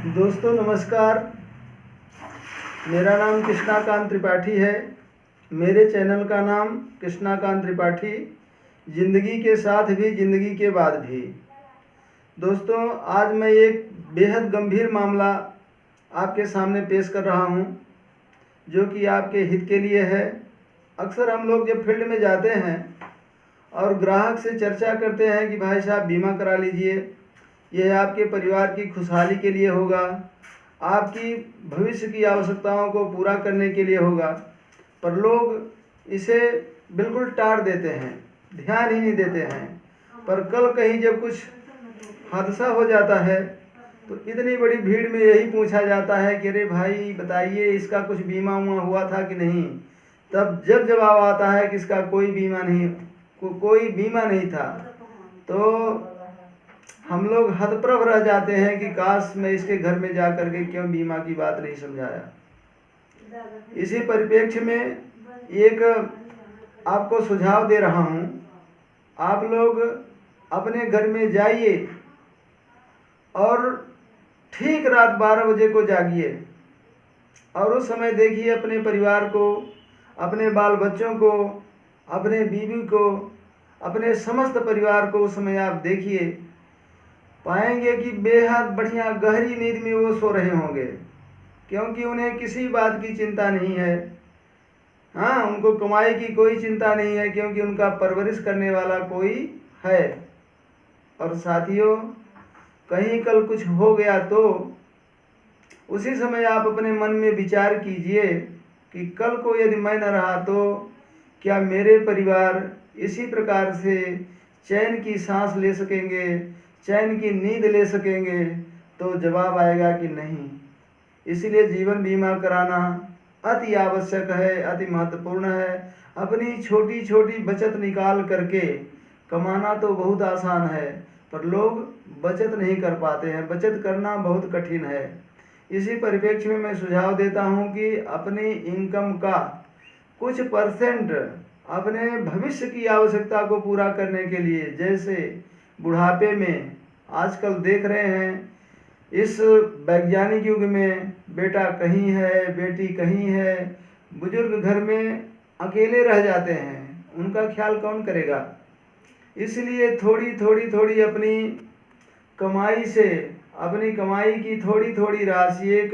दोस्तों नमस्कार। मेरा नाम कृष्णाकांत त्रिपाठी है। मेरे चैनल का नाम कृष्णाकांत त्रिपाठी, ज़िंदगी के साथ भी ज़िंदगी के बाद भी। दोस्तों आज मैं एक बेहद गंभीर मामला आपके सामने पेश कर रहा हूं, जो कि आपके हित के लिए है। अक्सर हम लोग जब फील्ड में जाते हैं और ग्राहक से चर्चा करते हैं कि भाई साहब बीमा करा लीजिए, यह आपके परिवार की खुशहाली के लिए होगा, आपकी भविष्य की आवश्यकताओं को पूरा करने के लिए होगा, पर लोग इसे बिल्कुल टाल देते हैं, ध्यान ही नहीं देते हैं। पर कल कहीं जब कुछ हादसा हो जाता है तो इतनी बड़ी भीड़ में यही पूछा जाता है कि अरे भाई बताइए इसका कुछ बीमा उमा हुआ था कि नहीं। तब जब जवाब आता है कि इसका कोई बीमा नहीं, कोई बीमा नहीं था, तो हम लोग हतप्रभ रह जाते हैं कि काश मैं इसके घर में जा कर के क्यों बीमा की बात नहीं समझाया। इसी परिप्रेक्ष्य में एक आपको सुझाव दे रहा हूं। आप लोग अपने घर में जाइए और ठीक रात 12 बजे को जागिए और उस समय देखिए अपने परिवार को, अपने बाल बच्चों को, अपने बीवी को, अपने समस्त परिवार को उस समय आप देखिए, पाएंगे कि बेहद बढ़िया गहरी नींद में वो सो रहे होंगे, क्योंकि उन्हें किसी बात की चिंता नहीं है। हाँ, उनको कमाई की कोई चिंता नहीं है, क्योंकि उनका परवरिश करने वाला कोई है। और साथियों, कहीं कल कुछ हो गया तो उसी समय आप अपने मन में विचार कीजिए कि कल को यदि मैं न रहा तो क्या मेरे परिवार इसी प्रकार से चैन की सांस ले सकेंगे, चैन की नींद ले सकेंगे। तो जवाब आएगा कि नहीं। इसलिए जीवन बीमा कराना अति आवश्यक है, अति महत्वपूर्ण है। अपनी छोटी छोटी बचत निकाल करके कमाना तो बहुत आसान है, पर लोग बचत नहीं कर पाते हैं। बचत करना बहुत कठिन है। इसी परिप्रेक्ष्य में मैं सुझाव देता हूं कि अपनी इनकम का कुछ परसेंट अपने भविष्य की आवश्यकता को पूरा करने के लिए, जैसे बुढ़ापे में आजकल देख रहे हैं इस वैज्ञानिक युग में बेटा कहीं है, बेटी कहीं है, बुजुर्ग घर में अकेले रह जाते हैं, उनका ख्याल कौन करेगा। इसलिए थोड़ी थोड़ी अपनी कमाई से, अपनी कमाई की थोड़ी थोड़ी राशि एक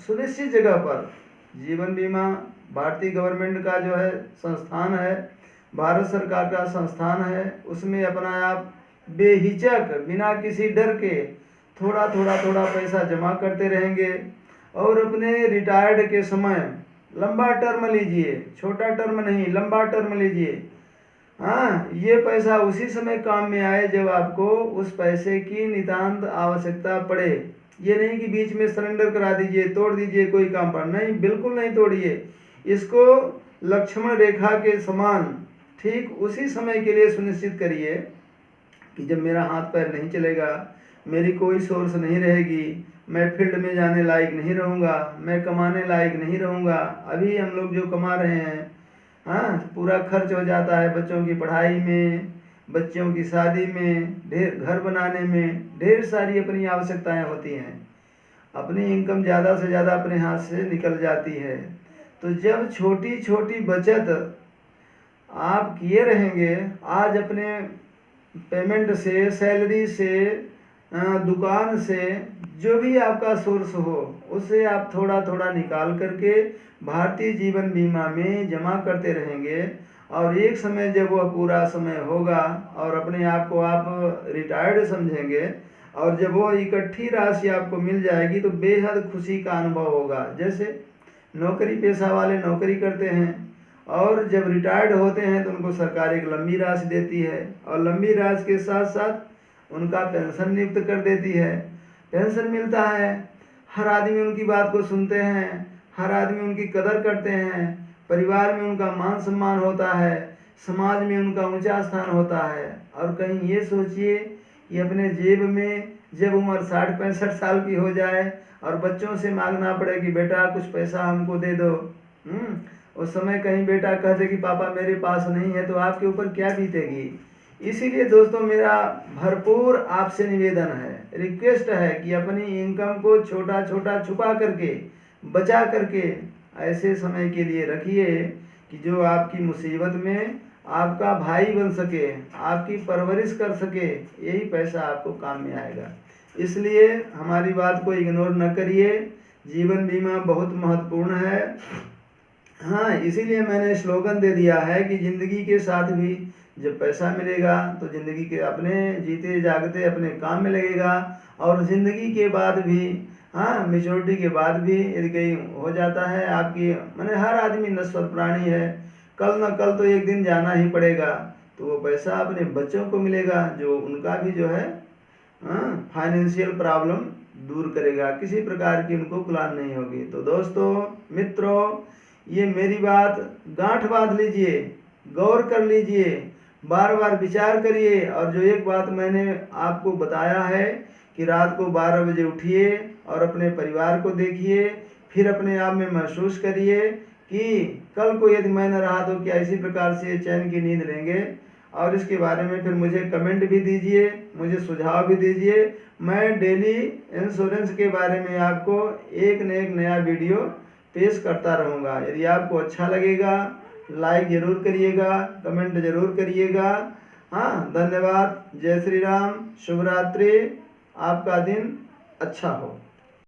सुनिश्चित जगह पर, जीवन बीमा भारतीय गवर्नमेंट का जो है संस्थान है, भारत सरकार का संस्थान है, उसमें अपना आप बेहिचक बिना किसी डर के थोड़ा पैसा जमा करते रहेंगे और अपने रिटायर्ड के समय लंबा टर्म लीजिए, छोटा टर्म नहीं, लंबा टर्म लीजिए। हाँ, ये पैसा उसी समय काम में आए जब आपको उस पैसे की नितांत आवश्यकता पड़े। ये नहीं कि बीच में सरेंडर करा दीजिए, तोड़ दीजिए कोई काम पर, नहीं, बिल्कुल नहीं तोड़िए। इसको लक्ष्मण रेखा के समान ठीक उसी समय के लिए सुनिश्चित करिए कि जब मेरा हाथ पैर नहीं चलेगा, मेरी कोई सोर्स नहीं रहेगी, मैं फील्ड में जाने लायक नहीं रहूँगा, मैं कमाने लायक नहीं रहूँगा। अभी हम लोग जो कमा रहे हैं, हाँ, पूरा खर्च हो जाता है बच्चों की पढ़ाई में, बच्चों की शादी में, ढेर घर बनाने में, ढेर सारी अपनी आवश्यकताएं होती हैं। अपनी इनकम ज़्यादा से ज़्यादा अपने हाथ से निकल जाती है। तो जब छोटी छोटी बचत आप किए रहेंगे, आज अपने पेमेंट से, सैलरी से, दुकान से, जो भी आपका सोर्स हो, उसे आप थोड़ा निकाल करके भारतीय जीवन बीमा में जमा करते रहेंगे। और एक समय जब वह पूरा समय होगा और अपने आप को आप रिटायर्ड समझेंगे और जब वो इकट्ठी राशि आपको मिल जाएगी तो बेहद खुशी का अनुभव होगा। जैसे नौकरी पेशा वाले नौकरी करते हैं और जब रिटायर्ड होते हैं तो उनको सरकार एक लंबी राशि देती है और लंबी राशि के साथ साथ उनका पेंशन नियुक्त कर देती है। पेंशन मिलता है, हर आदमी उनकी बात को सुनते हैं, हर आदमी उनकी कदर करते हैं, परिवार में उनका मान सम्मान होता है, समाज में उनका ऊंचा स्थान होता है। और कहीं ये सोचिए कि अपने जेब में जब उम्र 60-65 साल की हो जाए और बच्चों से मांगना पड़े कि बेटा कुछ पैसा हमको दे दो, उस समय कहीं बेटा कहते कि पापा मेरे पास नहीं है, तो आपके ऊपर क्या बीतेगी। इसीलिए दोस्तों मेरा भरपूर आपसे निवेदन है, रिक्वेस्ट है कि अपनी इनकम को छोटा छोटा छुपा करके, बचा करके ऐसे समय के लिए रखिए कि जो आपकी मुसीबत में आपका भाई बन सके, आपकी परवरिश कर सके। यही पैसा आपको काम में आएगा। इसलिए हमारी बात को इग्नोर न करिए। जीवन बीमा बहुत महत्वपूर्ण है। हाँ, इसीलिए मैंने स्लोगन दे दिया है कि ज़िंदगी के साथ भी जब पैसा मिलेगा तो ज़िंदगी के अपने जीते जागते अपने काम में लगेगा। और ज़िंदगी के बाद भी, हाँ, मैच्योरिटी के बाद भी यदि कहीं हो जाता है आपकी, मैंने हर आदमी नश्वर प्राणी है, कल न कल तो एक दिन जाना ही पड़ेगा। तो वो पैसा अपने बच्चों को मिलेगा जो उनका भी जो है फाइनेंशियल प्रॉब्लम दूर करेगा, किसी प्रकार की उनको गुलाम नहीं होगी। तो दोस्तों, मित्रों, ये मेरी बात गांठ बांध लीजिए, गौर कर लीजिए, बार बार विचार करिए। और जो एक बात मैंने आपको बताया है कि रात को 12 बजे उठिए और अपने परिवार को देखिए, फिर अपने आप में महसूस करिए कि कल को यदि मैं न रहा तो क्या इसी प्रकार से चैन की नींद लेंगे। और इसके बारे में फिर मुझे कमेंट भी दीजिए, मुझे सुझाव भी दीजिए। मैं डेली इंश्योरेंस के बारे में आपको एक न एक नया वीडियो पेश करता रहूँगा। यदि आपको अच्छा लगेगा लाइक ज़रूर करिएगा, कमेंट ज़रूर करिएगा। हाँ, धन्यवाद। जय श्री राम। शुभ रात्रि। आपका दिन अच्छा हो।